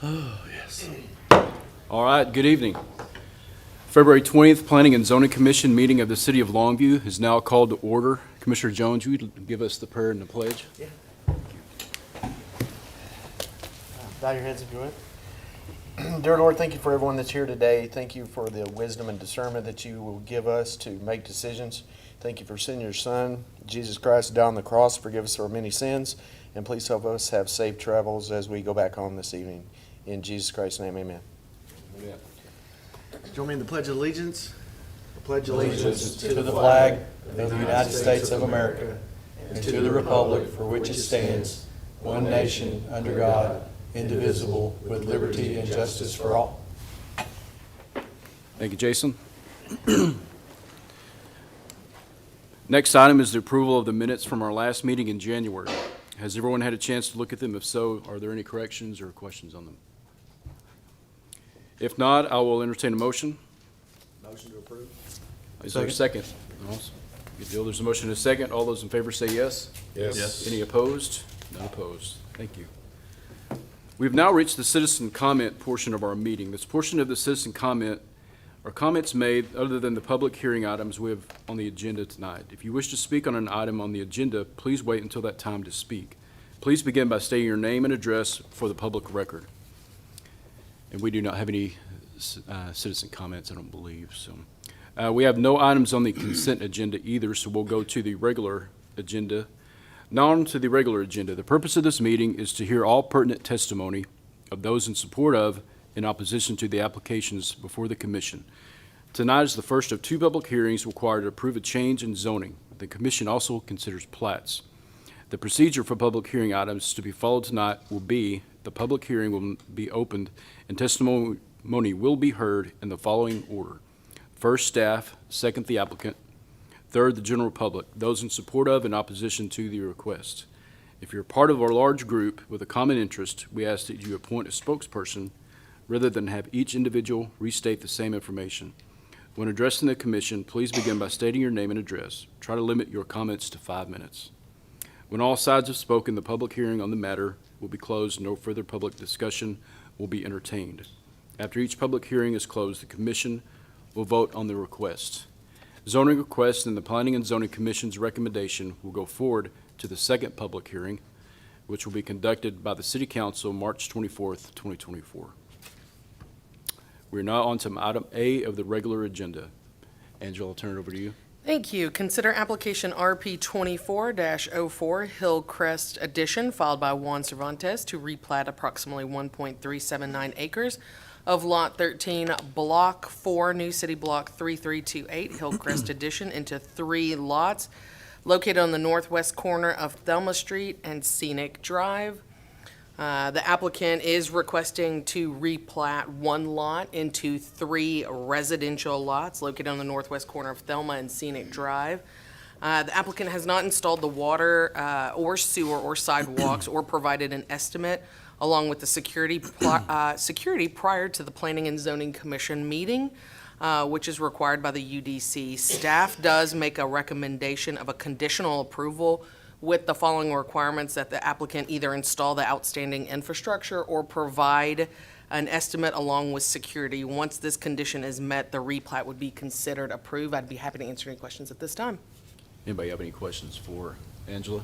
Oh, yes. All right, good evening. February 20th, Planning and Zoning Commission meeting of the City of Longview is now called to order. Commissioner Jones, will you give us the prayer and the pledge? Yeah. Bow your heads if you would. Dear Lord, thank you for everyone that's here today. Thank you for the wisdom and discernment that you will give us to make decisions. Thank you for sending your Son, Jesus Christ, to die on the cross, forgive us our many sins, and please help us have safe travels as we go back home this evening. In Jesus Christ's name, amen. Amen. Join me in the Pledge of Allegiance. I pledge Allegiance to the flag of the United States of America and to the republic for which it stands, one nation, under God, indivisible, with liberty and justice for all. Thank you, Jason. Next item is the approval of the minutes from our last meeting in January. Has everyone had a chance to look at them? If so, are there any corrections or questions on them? If not, I will entertain a motion. Motion to approve. Is there a second? Awesome. Good deal. There's a motion and a second. All those in favor say yes. Yes. Any opposed? None opposed. Thank you. We've now reached the citizen comment portion of our meeting. This portion of the citizen comment are comments made other than the public hearing items we have on the agenda tonight. If you wish to speak on an item on the agenda, please wait until that time to speak. Please begin by stating your name and address for the public record. And we do not have any citizen comments, I don't believe. So we have no items on the consent agenda either, so we'll go to the regular agenda. Now on to the regular agenda. The purpose of this meeting is to hear all pertinent testimony of those in support of, in opposition to the applications before the commission. Tonight is the first of two public hearings required to approve a change in zoning. The commission also considers plats. The procedure for public hearing items to be followed tonight will be the public hearing will be opened and testimony will be heard in the following order. First, staff. Second, the applicant. Third, the general public, those in support of and opposition to the request. If you're part of our large group with a common interest, we ask that you appoint a spokesperson rather than have each individual restate the same information. When addressing the commission, please begin by stating your name and address. Try to limit your comments to 5 minutes. When all sides have spoken, the public hearing on the matter will be closed. No further public discussion will be entertained. After each public hearing is closed, the commission will vote on the request. Zoning request and the Planning and Zoning Commission's recommendation will go forward to the second public hearing, which will be conducted by the City Council March 24th, 2024. We're now on to item A of the regular agenda. Angela, I'll turn it over to you. Thank you. Consider application RP24-04 Hillcrest Edition filed by Juan Cervantes to replat approximately 1.379 acres of Lot 13, Block 4, New City Block 3328, Hillcrest Edition, into 3 lots located on the northwest corner of Thelma Street and Scenic Drive. The applicant is requesting to replat 1 lot into 3 residential lots located on the northwest corner of Thelma and Scenic Drive. The applicant has not installed the water or sewer or sidewalks or provided an estimate along with the security prior to the Planning and Zoning Commission meeting, which is required by the UDC. Staff does make a recommendation of a conditional approval with the following requirements: that the applicant either install the outstanding infrastructure or provide an estimate along with security. Once this condition is met, the replat would be considered approved. I'd be happy to answer any questions at this time. Anybody have any questions for Angela?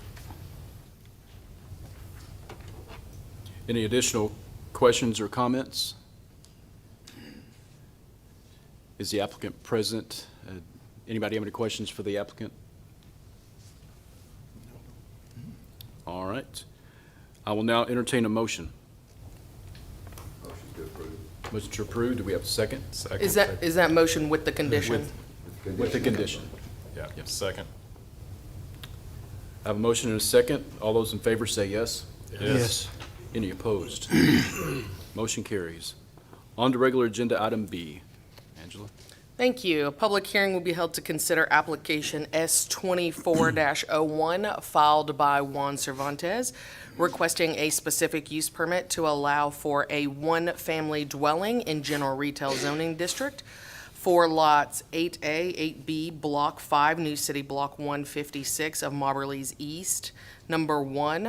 Any additional questions or comments? Is the applicant present? Anybody have any questions for the applicant? All right. I will now entertain a motion. Motion to approve. Motion to approve. Do we have a second? Second. Is that motion with the condition? With the condition. Yeah, Yep. second. I have a motion and a second. All those in favor say yes. Yes. Any opposed? Motion carries. On to regular agenda item B. Angela? Thank you. A public hearing will be held to consider application S24-01 filed by Juan Cervantes, requesting a specific use permit to allow for a 1-family dwelling in general retail zoning district for lots 8A, 8B, Block 5, New City Block 156 of Mauberleys East. Number 1,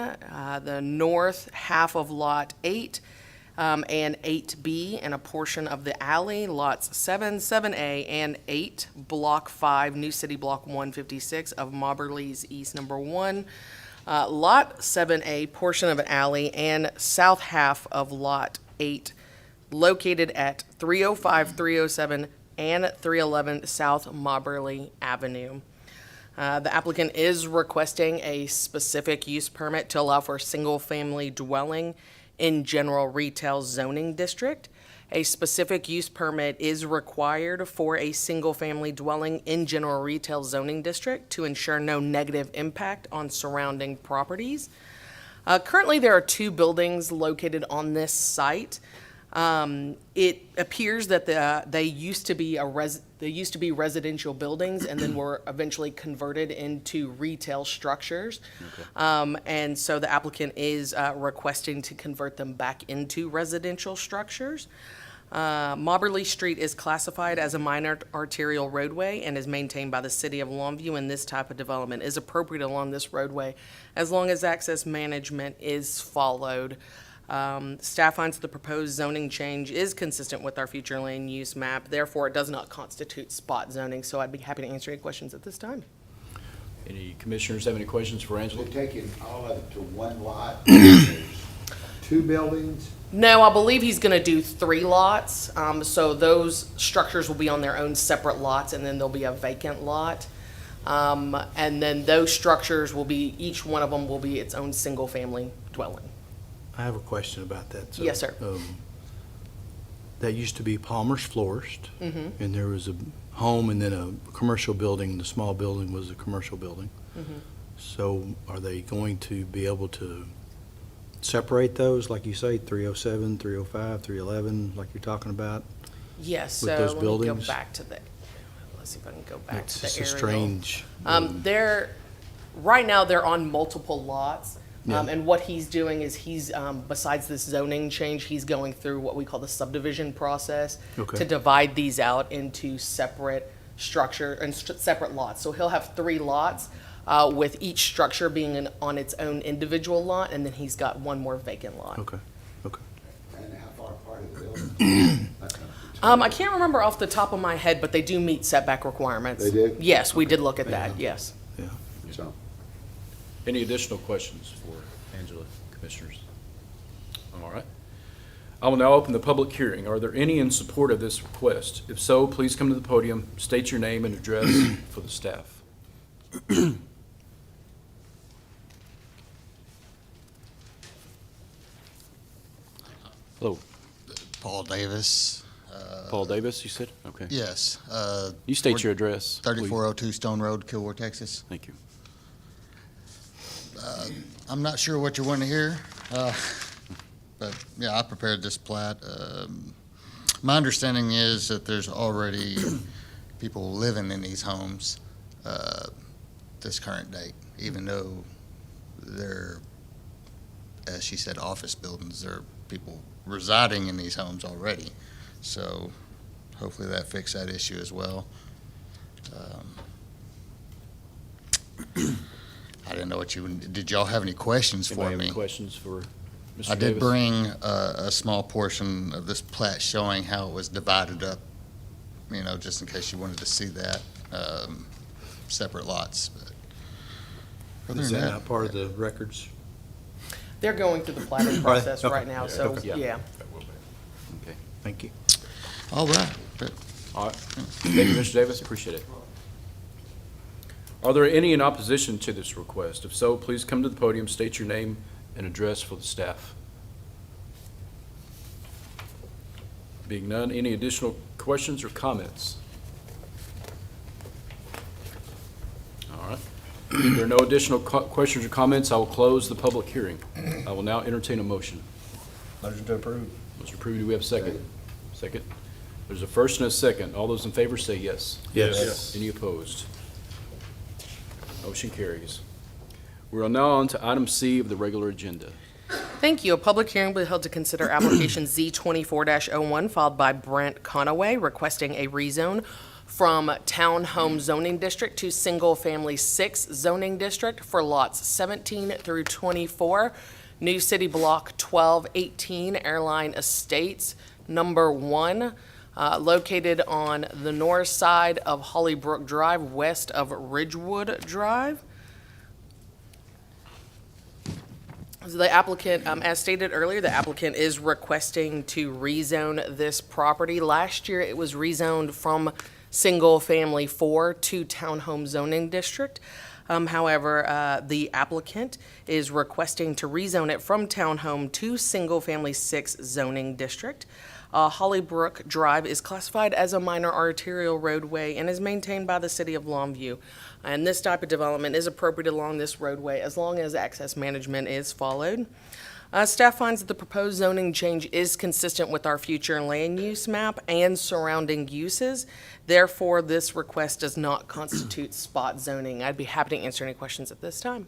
the north half of Lot 8 and 8B, and a portion of the alley, lots 7, 7A, and 8, Block 5, New City Block 156 of Mobberly's East Number 1, Lot 7A, portion of an alley, and south half of Lot 8, located at 305, 307, and 311 South Mobberly Avenue. The applicant is requesting a specific use permit to allow for a single-family dwelling in general retail zoning district. A specific use permit is required for a single-family dwelling in general retail zoning district to ensure no negative impact on surrounding properties. Currently, there are 2 buildings located on this site. It appears that they used to be residential buildings and then were eventually converted into retail structures. And so the applicant is requesting to convert them back into residential structures. Mobberly Street is classified as a minor arterial roadway and is maintained by the city of Longview, and this type of development is appropriate along this roadway as long as access management is followed. Staff finds the proposed zoning change is consistent with our future land use map, therefore it does not constitute spot zoning, so I'd be happy to answer any questions at this time. Any commissioners have any questions for Angela? They're taking all of it to one lot. There's 2 buildings. No, I believe he's gonna do 3 lots, so those structures will be on their own separate lots, and then there'll be a vacant lot. And then those structures will be, each one of them will be its own single-family dwelling. I have a question about that. So, Yes, sir. That used to be Palmer's Florist, Mm-hmm. and there was a home and then a commercial building. The small building was a commercial building. Mm-hmm. So are they going to be able to separate those, like you say, 307, 305, 311, like you're talking about? Yes, With so those let me go buildings? back to the, let's see if I can go back It's to the just aerial. a strange. They're, right now, they're on multiple lots. Yeah. And what he's doing is he's, besides this zoning change, he's going through what we call the subdivision process Okay. to divide these out into separate structure and separate lots. So he'll have 3 lots, with each structure being on its own individual lot, and then he's got 1 more vacant lot. Okay, okay. And how far apart of the building? I can't remember off the top of my head, but they do meet setback requirements. They do? Yes, we did look at that, yes. Yeah. So, Any additional questions for Angela, commissioners? All right. I will now open the public hearing. Are there any in support of this request? If so, please come to the podium, state your name and address for the staff. Hello, Paul Davis. Paul Davis, you said? Okay. Yes. You state your address, please. 3402 Stone Road, Kilgore, Texas. Thank you. I'm not sure what you want to hear, but yeah, I prepared this plat. My understanding is that there's already people living in these homes this current date, even though they're, as she said, office buildings. There are people residing in these homes already. So hopefully that fixed that issue as well. I didn't know what did y'all have any questions Anybody for have me? any questions for Mr. Davis? I did bring a small portion of this plat showing how it was divided up, just in case you wanted to see that, separate lots. But other Is than that not part of the records? They're going through the planning process Okay. right now, so, Yeah. yeah. Okay. Thank you. All right. But All right. Thank you, Mr. Davis. Appreciate it. Are there any in opposition to this request? If so, please come to the podium, state your name and address for the staff. Being none, any additional questions or comments? All right. If there are no additional questions or comments, I will close the public hearing. I will now entertain a motion. Motion to approve. Motion approved. Do we have a second? Second. There's a first and a second. All those in favor say yes. Yes. Any opposed? Motion carries. We are now on to item C of the regular agenda. Thank you. A public hearing will be held to consider application Z24-01 filed by Brent Conaway requesting a rezone from Townhome zoning district to single family 6 zoning district for lots 17 through 24, New City Block 1218 Airline Estates, number 1, located on the north side of Hollybrook Drive, west of Ridgewood Drive. So the applicant, as stated earlier, the applicant is requesting to rezone this property. Last year, it was rezoned from single-family 4 to townhome zoning district. However, the applicant is requesting to rezone it from townhome to single-family 6 zoning district. Hollybrook Drive is classified as a minor arterial roadway and is maintained by the city of Longview. And this type of development is appropriate along this roadway as long as access management is followed. Staff finds that the proposed zoning change is consistent with our future land use map and surrounding uses. Therefore, this request does not constitute spot zoning. I'd be happy to answer any questions at this time.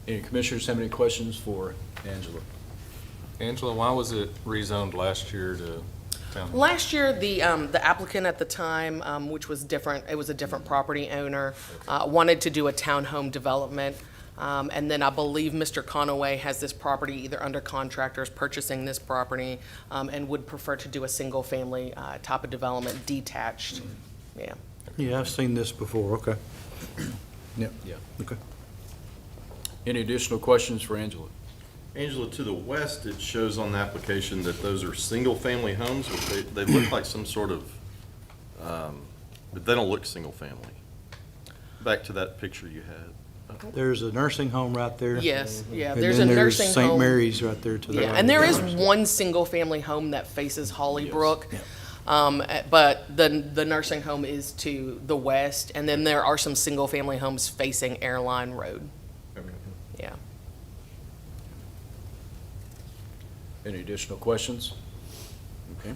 Any commissioners have any questions for Angela? Angela, why was it rezoned last year to town? Last year, the applicant at the time, which was different, it was a different property owner, wanted to do a townhome development. And then I believe Mr. Conaway has this property either under contract or is purchasing this property, and would prefer to do a single-family type of development detached. Yeah. Yeah, I've seen this before, okay. Yep. Yeah. Okay. Any additional questions for Angela? Angela, to the west, it shows on the application that those are single-family homes, but they look like some sort of, but they don't look single-family. Back to that picture you had. There's a nursing home right there. Yes, yeah, And there's a then nursing home. St. Mary's right there to the right. Yeah, and there is one single-family home that faces Hollybrook. Yes. But the nursing home is to the west, and then there are some single-family homes facing Airline Road. Yeah. Any additional questions? Okay.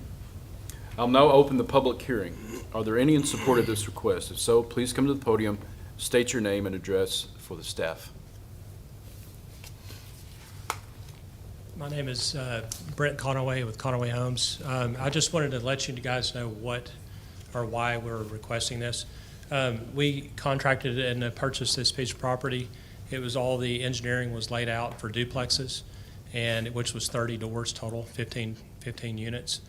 I'll now open the public hearing. Are there any in support of this request? If so, please come to the podium, state your name and address for the staff. My name is Brent Conaway with Conaway Homes. I just wanted to let you guys know what or why we're requesting this. We contracted and purchased this piece of property. It was all the engineering was laid out for duplexes, and which was 30 doors total, 15 units.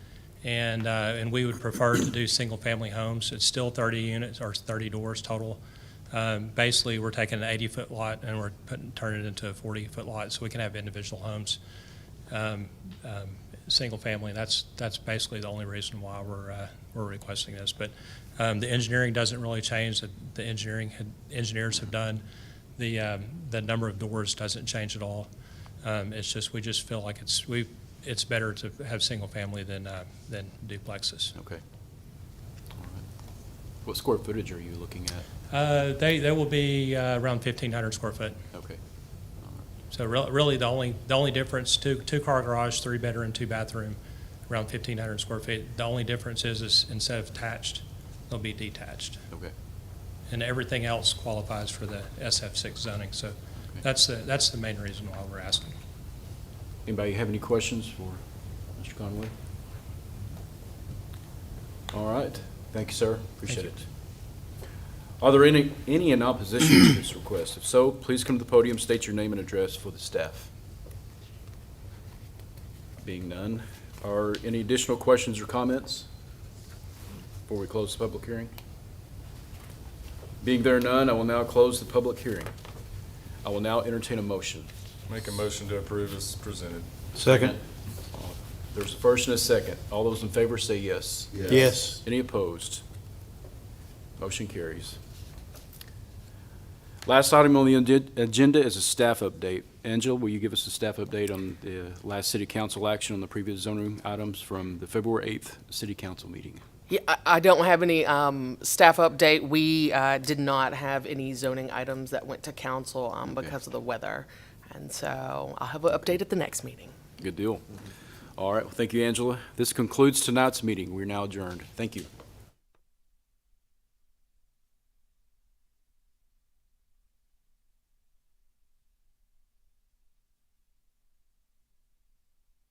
And we would prefer to do single-family homes. It's still 30 units or 30 doors total. Basically, we're taking an 80-foot lot and we're turning it into a 40-foot lot so we can have individual homes. Single family. That's basically the only reason why we're requesting this. But the engineering doesn't really change. The engineers have done. The number of doors doesn't change at all. It's just we just feel like it's better to have single family than duplexes. Okay. All right. What square footage are you looking at? They will be around 1,500 square foot. Okay. So really, the only difference, two car garage, 3-bedroom, 2-bathroom, around 1,500 square feet. The only difference is instead of attached, they'll be detached. Okay. And everything else qualifies for the SF6 zoning. So that's the main reason why we're asking. Anybody have any questions for Mr. Conway? All right. Thank you, sir. Appreciate it. Are there any in opposition to this request? If so, please come to the podium, state your name and address for the staff. Being none, are any additional questions or comments before we close the public hearing? Being there none, I will now close the public hearing. I will now entertain a motion. Make a motion to approve as presented. Second. There's a first and a second. All those in favor say yes. Yes. Any opposed? Motion carries. Last item on the agenda is a staff update. Angela, will you give us a staff update on the last city council action on the previous zoning items from the February 8th city council meeting? Yeah, I don't have any staff update. We did not have any zoning items that went to council because of the weather. And so I'll have an update at the next meeting. Good deal. All right, well, thank you, Angela. This concludes tonight's meeting. We're now adjourned. Thank you.